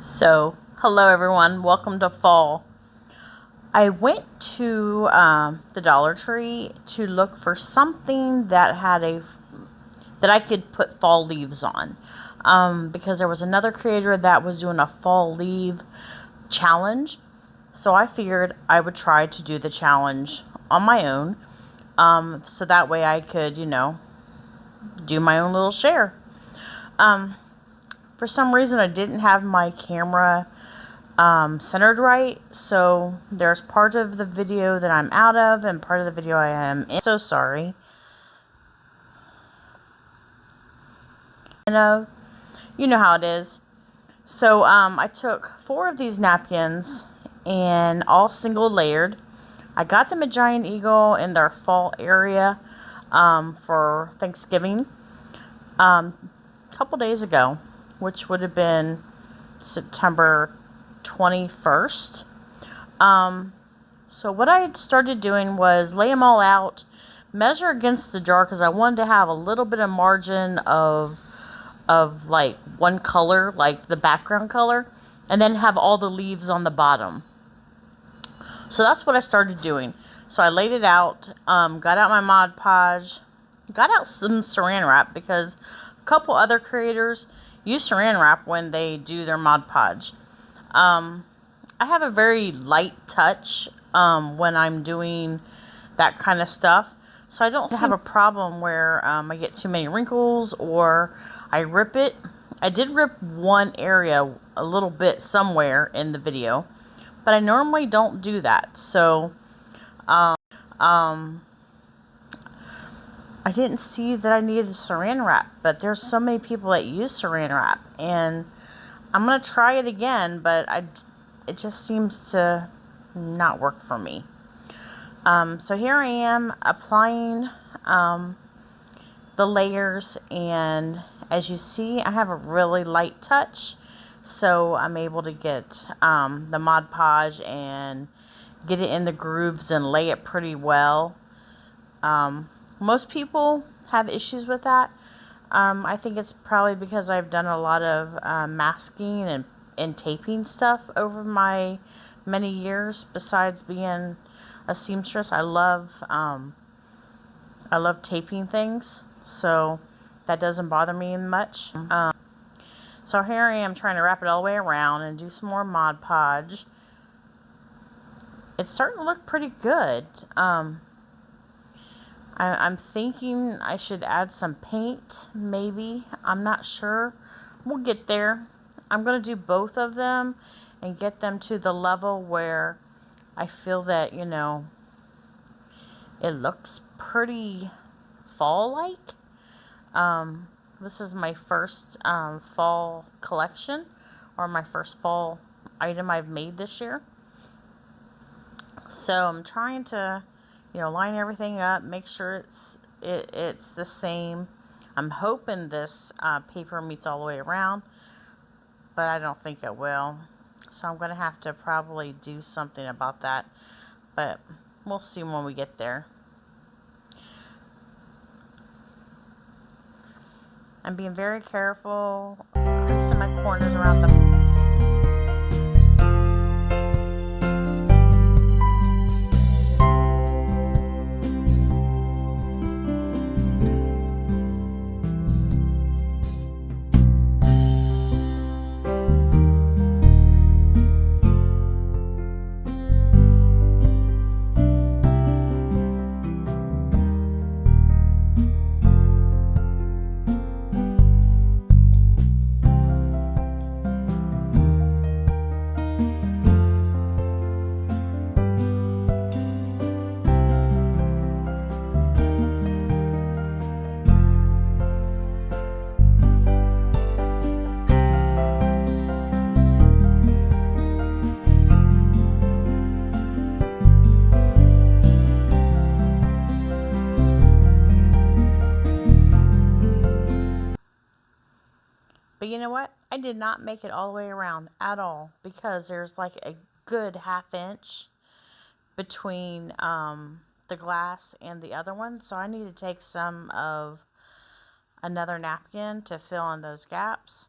So, hello everyone, welcome to fall. I went to the Dollar Tree to look for something that that I could put fall leaves on, because there was another creator that was doing a fall leaf challenge. So I figured I would try to do the challenge on my own, so that way I could, do my own little share. For some reason, I didn't have my camera centered right, so there's part of the video that I'm out of and part of the video I am in. So sorry. And you know how it is. So I took 4 of these napkins and all single layered. I got them at Giant Eagle in their fall area for Thanksgiving a couple days ago, which would have been September 21st. So what I had started doing was lay them all out, measure against the jar because I wanted to have a little bit of margin of like one color, like the background color, and then have all the leaves on the bottom. So that's what I started doing. So I laid it out, got out my Mod Podge, got out some saran wrap because a couple other creators use saran wrap when they do their Mod Podge. I have a very light touch when I'm doing that kind of stuff. So I don't have a problem where I get too many wrinkles or I rip it. I did rip one area a little bit somewhere in the video, but I normally don't do that. So I didn't see that I needed saran wrap, but there's so many people that use saran wrap, and I'm going to try it again, but it just seems to not work for me. So here I am applying the layers, and as you see, I have a really light touch, so I'm able to get the Mod Podge and get it in the grooves and lay it pretty well. Most people have issues with that. I think it's probably because I've done a lot of masking and taping stuff over my many years. Besides being a seamstress, I love taping things, so that doesn't bother me much. So here I am trying to wrap it all the way around and do some more Mod Podge. It's starting to look pretty good. I'm thinking I should add some paint, maybe. I'm not sure. We'll get there. I'm going to do both of them and get them to the level where I feel that, it looks pretty fall-like. This is my first fall collection, or my first fall item I've made this year. So I'm trying to, line everything up, make sure it's the same. I'm hoping this paper meets all the way around, but I don't think it will. So I'm going to have to probably do something about that, but we'll see when we get there. I'm being very careful, creasing my corners around the But you know what? I did not make it all the way around at all because there's like a good ½ inch between the glass and the other one. So I need to take some of another napkin to fill in those gaps.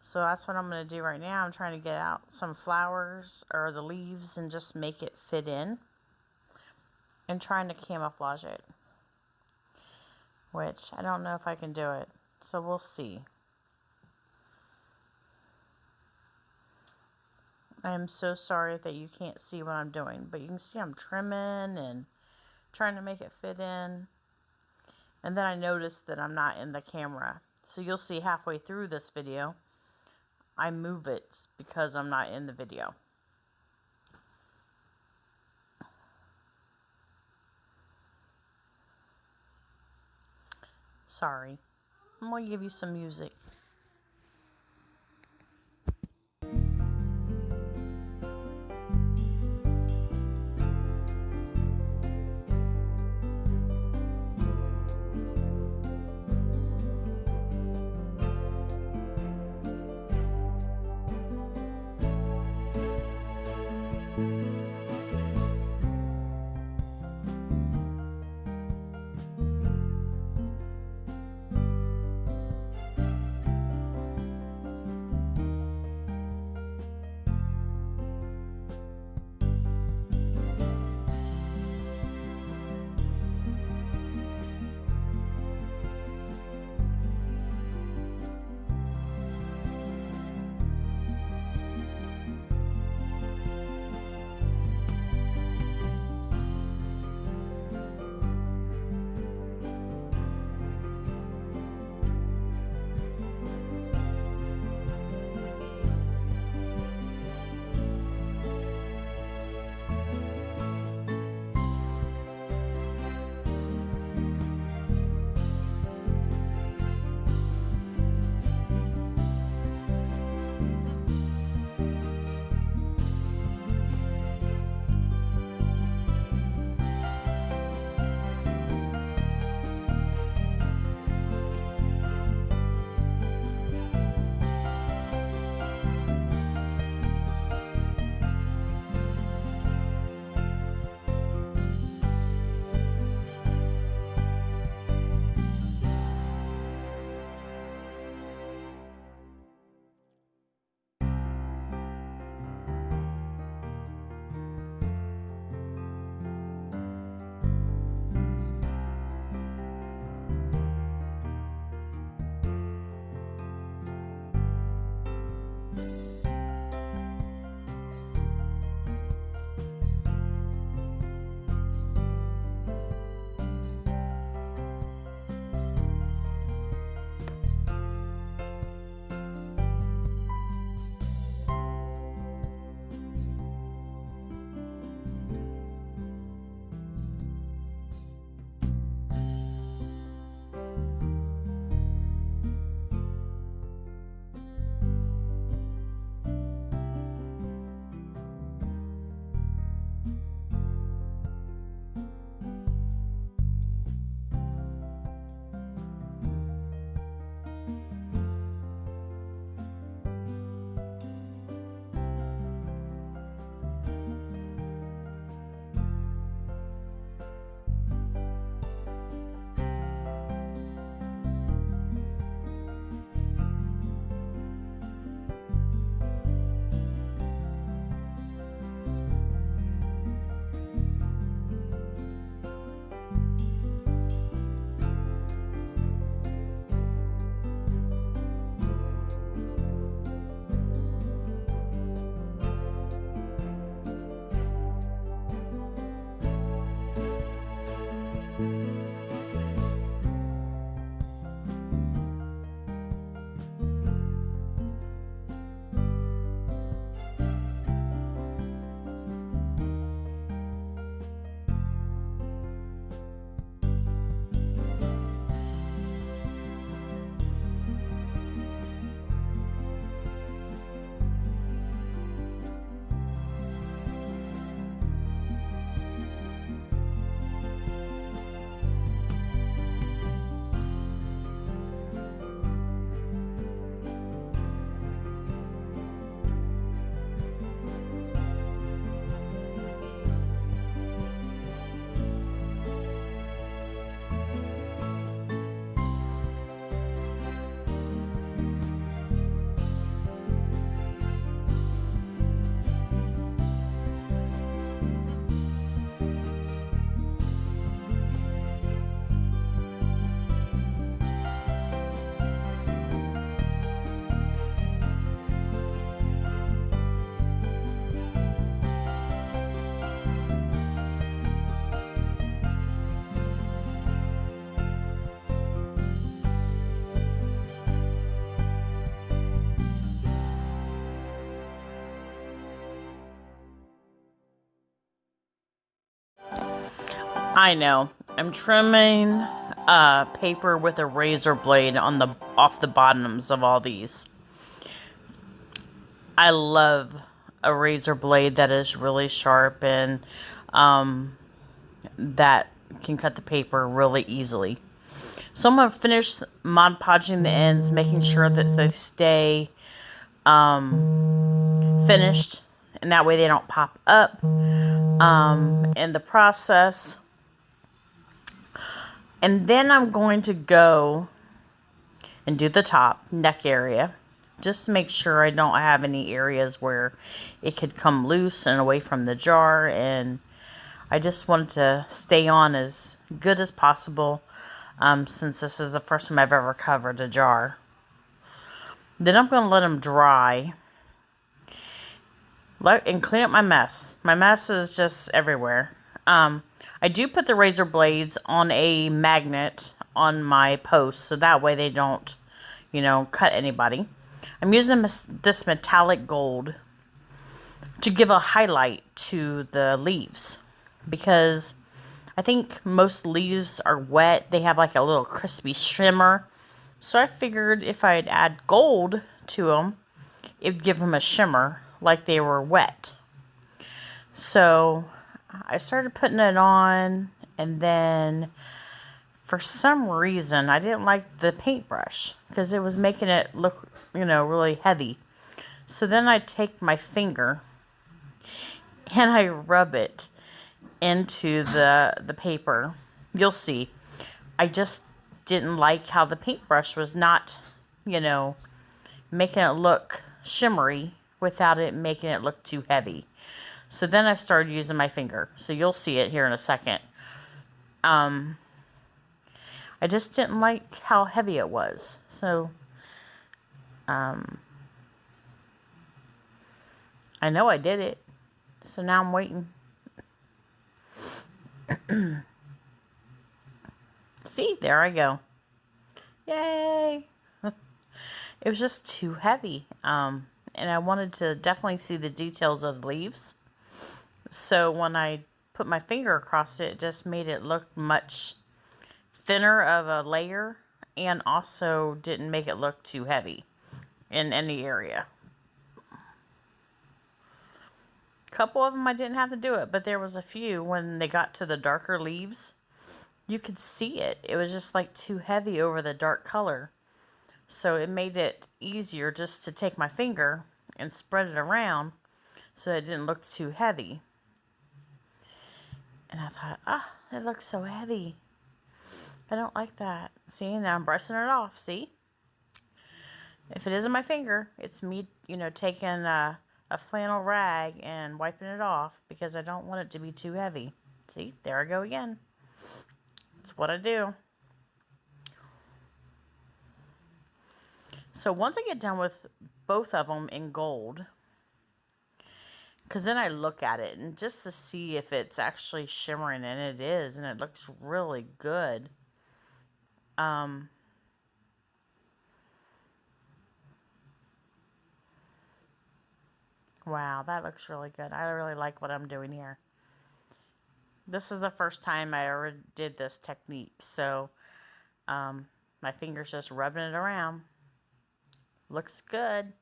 So that's what I'm going to do right now. I'm trying to get out some flowers or the leaves and just make it fit in. And trying to camouflage it. Which I don't know if I can do it. So we'll see. I am so sorry that you can't see what I'm doing. But you can see I'm trimming and trying to make it fit in. And then I noticed that I'm not in the camera. So you'll see halfway through this video, I move it because I'm not in the video. Sorry. I'm going to give you some music. I know. I'm trimming paper with a razor blade off the bottoms of all these. I love a razor blade that is really sharp and that can cut the paper really easily. So I'm going to finish Mod Podging the ends, making sure that they stay finished, and that way they don't pop up in the process. And then I'm going to go and do the top neck area. Just to make sure I don't have any areas where it could come loose and away from the jar. And I just wanted to stay on as good as possible since this is the first time I've ever covered a jar. Then I'm going to let them dry and clean up my mess. My mess is just everywhere. I do put the razor blades on a magnet on my post, so that way they don't, cut anybody. I'm using this metallic gold to give a highlight to the leaves, because I think most leaves are wet. They have like a little crispy shimmer. So I figured if I'd add gold to them, it would give them a shimmer like they were wet. So I started putting it on, and then for some reason I didn't like the paintbrush because it was making it look, really heavy. So then I take my finger and I rub it into the paper. You'll see. I just didn't like how the paintbrush was not, making it look shimmery without it making it look too heavy. So then I started using my finger. So you'll see it here in a second. I just didn't like how heavy it was. So I know I did it. So now I'm waiting. See, there I go. Yay! It was just too heavy. And I wanted to definitely see the details of the leaves. So when I put my finger across it, it just made it look much thinner of a layer, and also didn't make it look too heavy in any area. A couple of them I didn't have to do it, but there was a few when they got to the darker leaves. You could see it. It was just like too heavy over the dark color. So it made it easier just to take my finger and spread it around so it didn't look too heavy. And I thought, it looks so heavy. I don't like that. See, now I'm brushing it off, see? If it isn't my finger, it's me, taking a flannel rag and wiping it off because I don't want it to be too heavy. See, there I go again. That's what I do. So once I get done with both of them in gold, because then I look at it and just to see if it's actually shimmering, and it is, and it looks really good. Wow, that looks really good. I really like what I'm doing here. This is the first time I ever did this technique, so my finger's just rubbing it around. Looks good.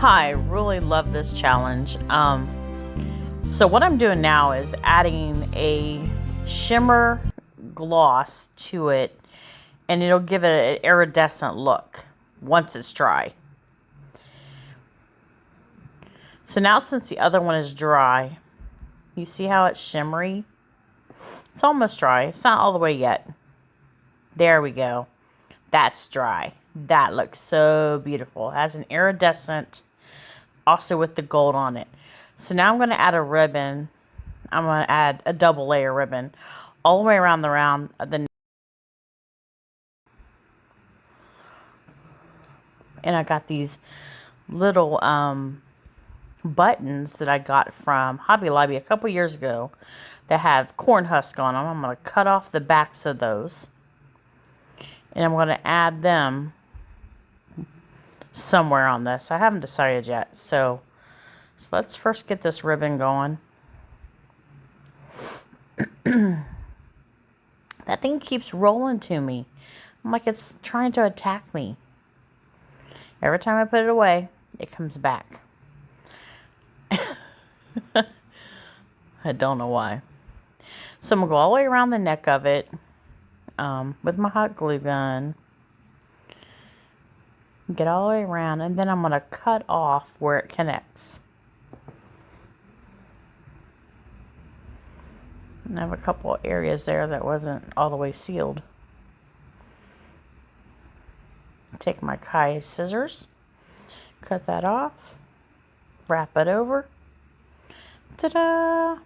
I really love this challenge. So what I'm doing now is adding a shimmer gloss to it, and it'll give it an iridescent look once it's dry. So now since the other one is dry, you see how it's shimmery? It's almost dry. It's not all the way yet. There we go. That's dry. That looks so beautiful. It has an iridescent, also with the gold on it. So now I'm going to add a ribbon. I'm going to add a double layer ribbon all the way around the and I got these little buttons that I got from Hobby Lobby a couple years ago that have corn husk on them. I'm going to cut off the backs of those, and I'm going to add them somewhere on this. I haven't decided yet. So let's first get this ribbon going. That thing keeps rolling to me. I'm like, it's trying to attack me. Every time I put it away, it comes back. I don't know why. So I'm going to go all the way around the neck of it with my hot glue gun. Get all the way around, and then I'm going to cut off where it connects. And I have a couple of areas there that wasn't all the way sealed. Take my Kai scissors, cut that off, wrap it over. Ta-da!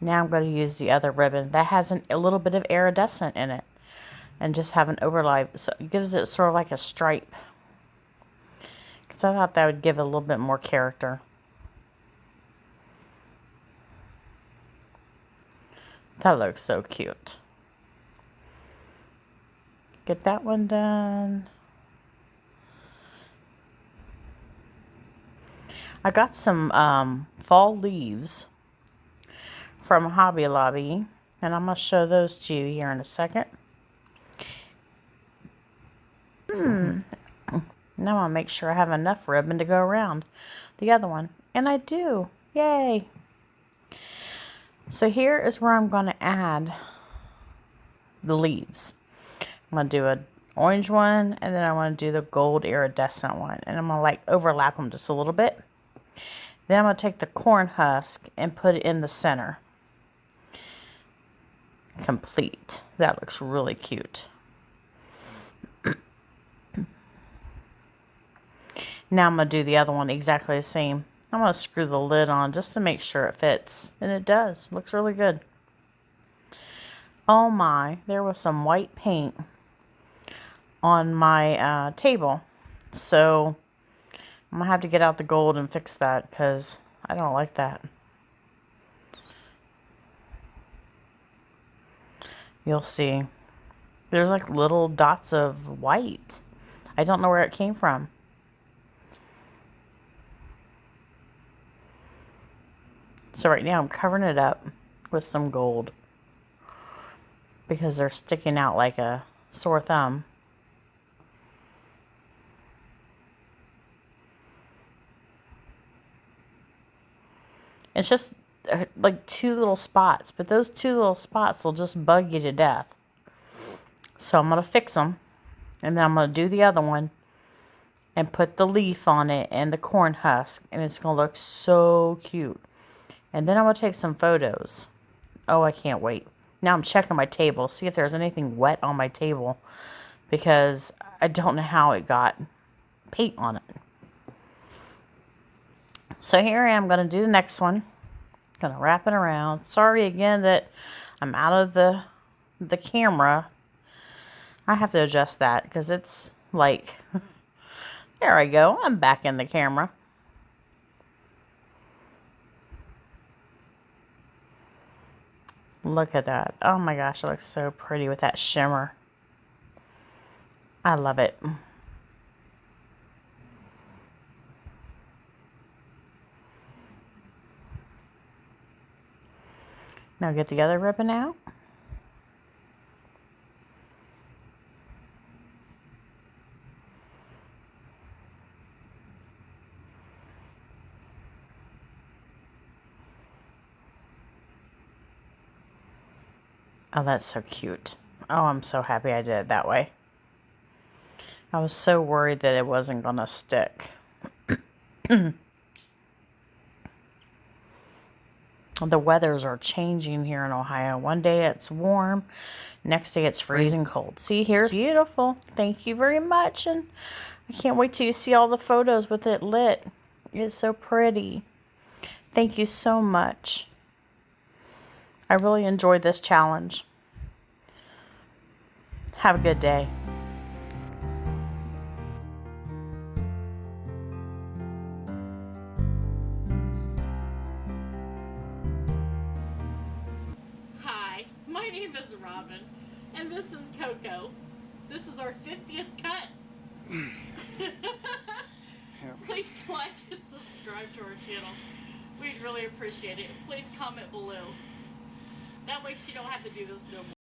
Now I'm going to use the other ribbon that has a little bit of iridescent in it, and just have an overlay, so it gives it sort of like a stripe. Because I thought that would give it a little bit more character. That looks so cute. Get that one done. I got some fall leaves from Hobby Lobby, and I'm going to show those to you here in a second. Now I'll make sure I have enough ribbon to go around the other one. And I do. Yay! So here is where I'm going to add the leaves. I'm going to do an orange one, and then I want to do the gold iridescent one. And I'm going to like overlap them just a little bit. Then I'm going to take the corn husk and put it in the center. Complete. That looks really cute. Now I'm going to do the other one exactly the same. I'm going to screw the lid on just to make sure it fits. And it does. Looks really good. Oh my, there was some white paint on my table. So I'm going to have to get out the gold and fix that because I don't like that. You'll see. There's like little dots of white. I don't know where it came from. So right now I'm covering it up with some gold because they're sticking out like a sore thumb. It's just like two little spots, but those two little spots will just bug you to death. So I'm going to fix them, and then I'm going to do the other one and put the leaf on it and the corn husk, and it's going to look so cute. And then I'm going to take some photos. Oh, I can't wait. Now I'm checking my table, see if there's anything wet on my table, because I don't know how it got paint on it. So here I am going to do the next one. Going to wrap it around. Sorry again that I'm out of the camera. I have to adjust that because it's like, there I go. I'm back in the camera. Look at that. Oh my gosh, it looks so pretty with that shimmer. I love it. Now get the other ribbon out. Oh, that's so cute. Oh, I'm so happy I did it that way. I was so worried that it wasn't going to stick. The weathers are changing here in Ohio. One day it's warm, next day it's freezing cold. See, here's beautiful. Thank you very much, and I can't wait till you see all the photos with it lit. It's so pretty. Thank you so much. I really enjoyed this challenge. Have a good day. Hi, my name is Robin, and this is Coco. This is our 50th cut. Please like and subscribe to our channel. We'd really appreciate it. Please comment below. That way she don't have to do this no more.